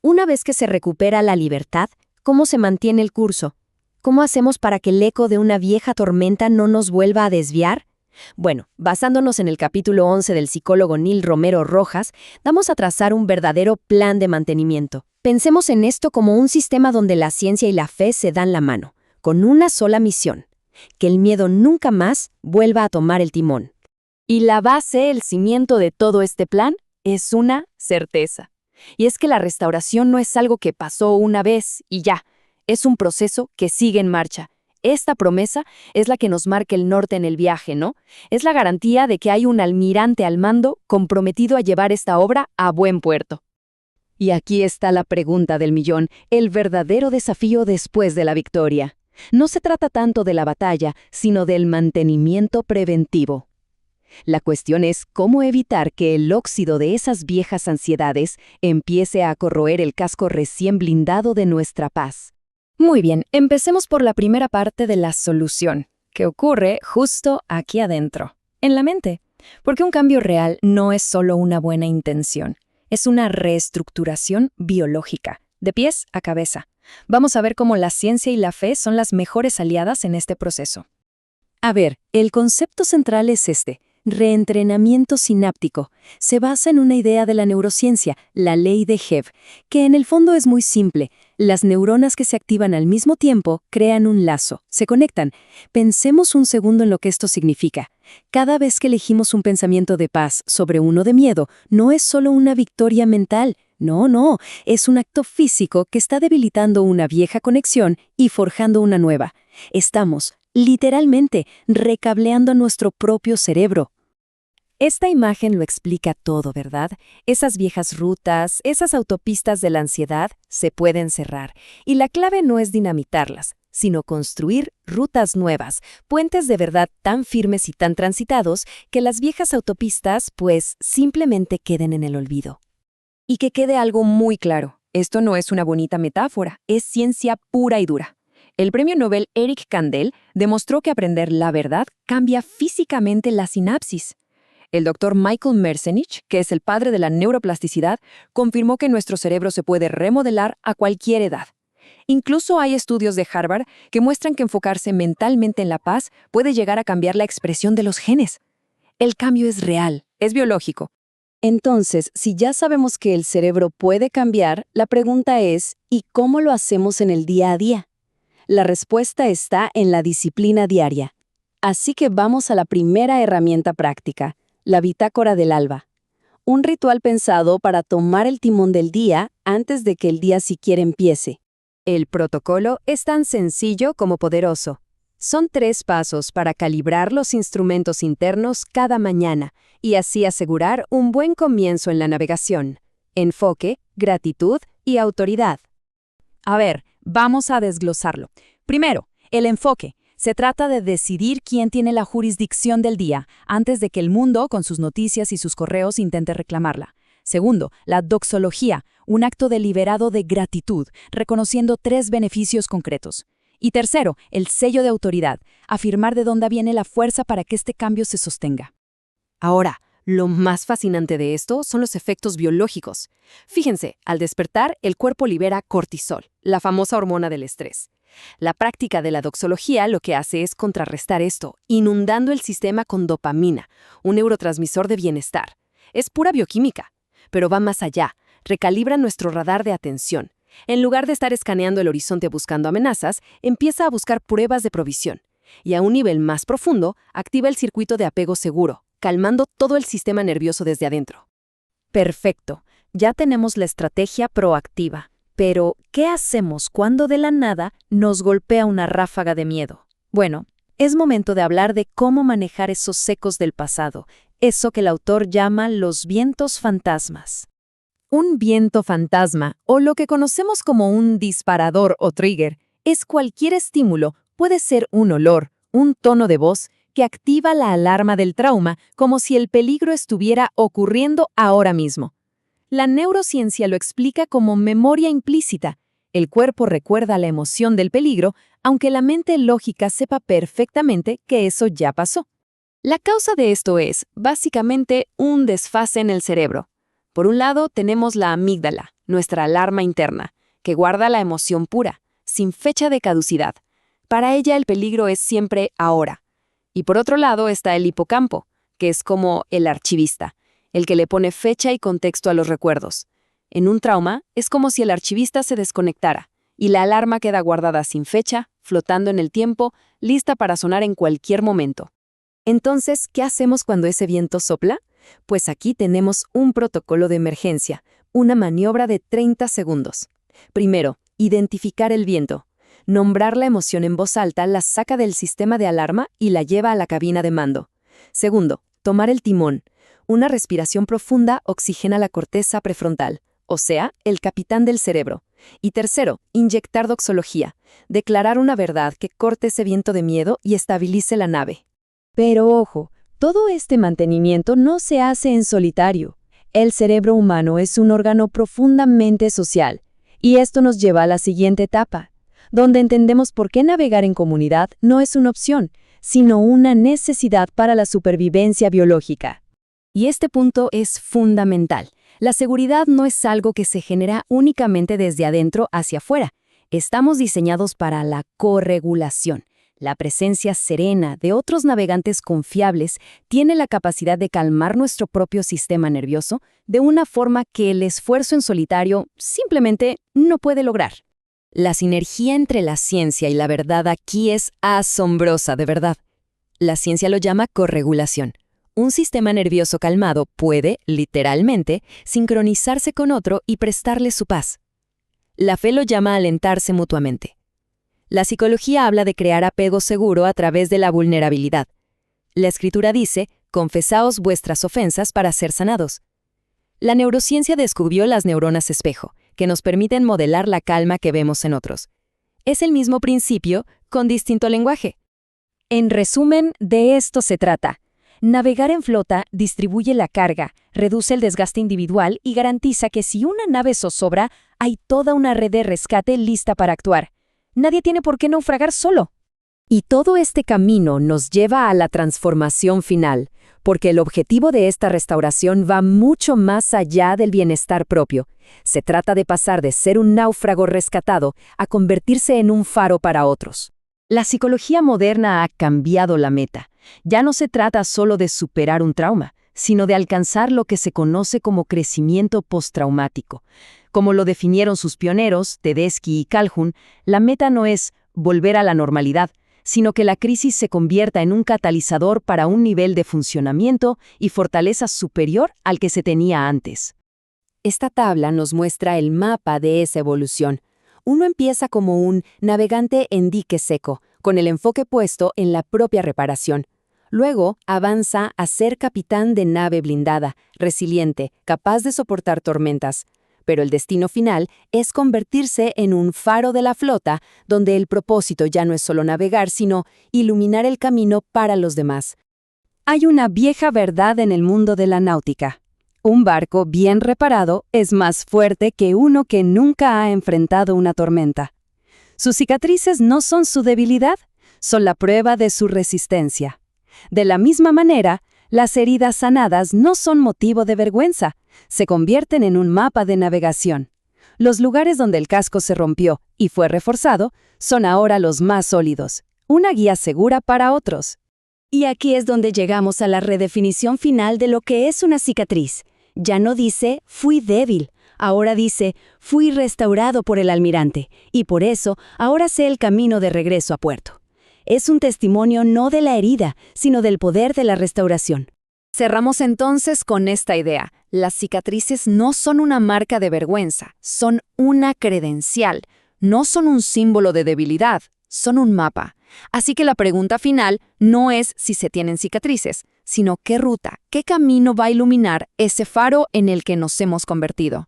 Una vez que se recupera la libertad, ¿cómo se mantiene el curso? ¿Cómo hacemos para que el eco de una vieja tormenta no nos vuelva a desviar? Bueno, basándonos en el capítulo 11 del psicólogo Neil Romero Rojas, vamos a trazar un verdadero plan de mantenimiento. Pensemos en esto como un sistema donde la ciencia y la fe se dan la mano, con una sola misión: que el miedo nunca más vuelva a tomar el timón. Y la base, el cimiento de todo este plan, es una certeza. Y es que la restauración no es algo que pasó una vez y ya, es un proceso que sigue en marcha. Esta promesa es la que nos marca el norte en el viaje, ¿no? Es la garantía de que hay un almirante al mando comprometido a llevar esta obra a buen puerto. Y aquí está la pregunta del millón, el verdadero desafío después de la victoria. No se trata tanto de la batalla, sino del mantenimiento preventivo. La cuestión es cómo evitar que el óxido de esas viejas ansiedades empiece a corroer el casco recién blindado de nuestra paz. Muy bien, empecemos por la primera parte de la solución, que ocurre justo aquí adentro, en la mente. Porque un cambio real no es solo una buena intención, es una reestructuración biológica, de pies a cabeza. Vamos a ver cómo la ciencia y la fe son las mejores aliadas en este proceso. A ver, el concepto central es este: reentrenamiento sináptico. Se basa en una idea de la neurociencia, la ley de Hebb, que en el fondo es muy simple. Las neuronas que se activan al mismo tiempo crean un lazo, se conectan. Pensemos un segundo en lo que esto significa. Cada vez que elegimos un pensamiento de paz sobre uno de miedo, no es solo una victoria mental. No, es un acto físico que está debilitando una vieja conexión y forjando una nueva. Estamos, literalmente, recableando nuestro propio cerebro. Esta imagen lo explica todo, ¿verdad? Esas viejas rutas, esas autopistas de la ansiedad, se pueden cerrar. Y la clave no es dinamitarlas, sino construir rutas nuevas, puentes de verdad tan firmes y tan transitados que las viejas autopistas, pues, simplemente queden en el olvido. Y que quede algo muy claro, esto no es una bonita metáfora, es ciencia pura y dura. El premio Nobel Eric Kandel demostró que aprender la verdad cambia físicamente la sinapsis. El doctor Michael Merzenich, que es el padre de la neuroplasticidad, confirmó que nuestro cerebro se puede remodelar a cualquier edad. Incluso hay estudios de Harvard que muestran que enfocarse mentalmente en la paz puede llegar a cambiar la expresión de los genes. El cambio es real, es biológico. Entonces, si ya sabemos que el cerebro puede cambiar, la pregunta es, ¿y cómo lo hacemos en el día a día? La respuesta está en la disciplina diaria. Así que vamos a la primera herramienta práctica: la bitácora del alba. Un ritual pensado para tomar el timón del día antes de que el día siquiera empiece. El protocolo es tan sencillo como poderoso. Son 3 pasos para calibrar los instrumentos internos cada mañana y así asegurar un buen comienzo en la navegación: enfoque, gratitud y autoridad. A ver, vamos a desglosarlo. Primero, el enfoque. Se trata de decidir quién tiene la jurisdicción del día, antes de que el mundo, con sus noticias y sus correos, intente reclamarla. Segundo, la doxología, un acto deliberado de gratitud, reconociendo 3 beneficios concretos. Y tercero, el sello de autoridad, afirmar de dónde viene la fuerza para que este cambio se sostenga. Ahora, lo más fascinante de esto son los efectos biológicos. Fíjense, al despertar, el cuerpo libera cortisol, la famosa hormona del estrés. La práctica de la doxología lo que hace es contrarrestar esto, inundando el sistema con dopamina, un neurotransmisor de bienestar. Es pura bioquímica, pero va más allá, recalibra nuestro radar de atención. En lugar de estar escaneando el horizonte buscando amenazas, empieza a buscar pruebas de provisión. Y a un nivel más profundo, activa el circuito de apego seguro, calmando todo el sistema nervioso desde adentro. Perfecto, ya tenemos la estrategia proactiva. Pero, ¿qué hacemos cuando de la nada nos golpea una ráfaga de miedo? Bueno, es momento de hablar de cómo manejar esos ecos del pasado, eso que el autor llama los vientos fantasmas. Un viento fantasma, o lo que conocemos como un disparador o trigger, es cualquier estímulo, puede ser un olor, un tono de voz, que activa la alarma del trauma como si el peligro estuviera ocurriendo ahora mismo. La neurociencia lo explica como memoria implícita. El cuerpo recuerda la emoción del peligro, aunque la mente lógica sepa perfectamente que eso ya pasó. La causa de esto es, básicamente, un desfase en el cerebro. Por un lado, tenemos la amígdala, nuestra alarma interna, que guarda la emoción pura, sin fecha de caducidad. Para ella el peligro es siempre ahora. Y por otro lado está el hipocampo, que es como el archivista, el que le pone fecha y contexto a los recuerdos. En un trauma, es como si el archivista se desconectara, y la alarma queda guardada sin fecha, flotando en el tiempo, lista para sonar en cualquier momento. Entonces, ¿qué hacemos cuando ese viento sopla? Pues aquí tenemos un protocolo de emergencia, una maniobra de 30 segundos. Primero, identificar el viento. Nombrar la emoción en voz alta la saca del sistema de alarma y la lleva a la cabina de mando. Segundo, tomar el timón. Una respiración profunda oxigena la corteza prefrontal, o sea, el capitán del cerebro. Y tercero, inyectar doxología. Declarar una verdad que corte ese viento de miedo y estabilice la nave. Pero ojo, todo este mantenimiento no se hace en solitario. El cerebro humano es un órgano profundamente social. Y esto nos lleva a la siguiente etapa, donde entendemos por qué navegar en comunidad no es una opción, sino una necesidad para la supervivencia biológica. Y este punto es fundamental. La seguridad no es algo que se genera únicamente desde adentro hacia afuera. Estamos diseñados para la corregulación. La presencia serena de otros navegantes confiables tiene la capacidad de calmar nuestro propio sistema nervioso de una forma que el esfuerzo en solitario simplemente no puede lograr. La sinergia entre la ciencia y la verdad aquí es asombrosa, de verdad. La ciencia lo llama corregulación. Un sistema nervioso calmado puede, literalmente, sincronizarse con otro y prestarle su paz. La fe lo llama alentarse mutuamente. La psicología habla de crear apego seguro a través de la vulnerabilidad. La escritura dice, confesaos vuestras ofensas para ser sanados. La neurociencia descubrió las neuronas espejo, que nos permiten modelar la calma que vemos en otros. Es el mismo principio, con distinto lenguaje. En resumen, de esto se trata. Navegar en flota distribuye la carga, reduce el desgaste individual y garantiza que si una nave zozobra, hay toda una red de rescate lista para actuar. Nadie tiene por qué naufragar solo. Y todo este camino nos lleva a la transformación final, porque el objetivo de esta restauración va mucho más allá del bienestar propio. Se trata de pasar de ser un náufrago rescatado a convertirse en un faro para otros. La psicología moderna ha cambiado la meta. Ya no se trata solo de superar un trauma, sino de alcanzar lo que se conoce como crecimiento postraumático. Como lo definieron sus pioneros, Tedeschi y Calhoun, la meta no es volver a la normalidad, sino que la crisis se convierta en un catalizador para un nivel de funcionamiento y fortaleza superior al que se tenía antes. Esta tabla nos muestra el mapa de esa evolución. Uno empieza como un navegante en dique seco, con el enfoque puesto en la propia reparación. Luego avanza a ser capitán de nave blindada, resiliente, capaz de soportar tormentas. Pero el destino final es convertirse en un faro de la flota, donde el propósito ya no es solo navegar, sino iluminar el camino para los demás. Hay una vieja verdad en el mundo de la náutica. Un barco bien reparado es más fuerte que uno que nunca ha enfrentado una tormenta. Sus cicatrices no son su debilidad, son la prueba de su resistencia. De la misma manera, las heridas sanadas no son motivo de vergüenza, se convierten en un mapa de navegación. Los lugares donde el casco se rompió y fue reforzado son ahora los más sólidos, una guía segura para otros. Y aquí es donde llegamos a la redefinición final de lo que es una cicatriz. Ya no dice, fui débil, ahora dice, fui restaurado por el almirante, y por eso ahora sé el camino de regreso a puerto. Es un testimonio no de la herida, sino del poder de la restauración. Cerramos entonces con esta idea. Las cicatrices no son una marca de vergüenza, son una credencial. No son un símbolo de debilidad, son un mapa. Así que la pregunta final no es si se tienen cicatrices, sino qué ruta, qué camino va a iluminar ese faro en el que nos hemos convertido.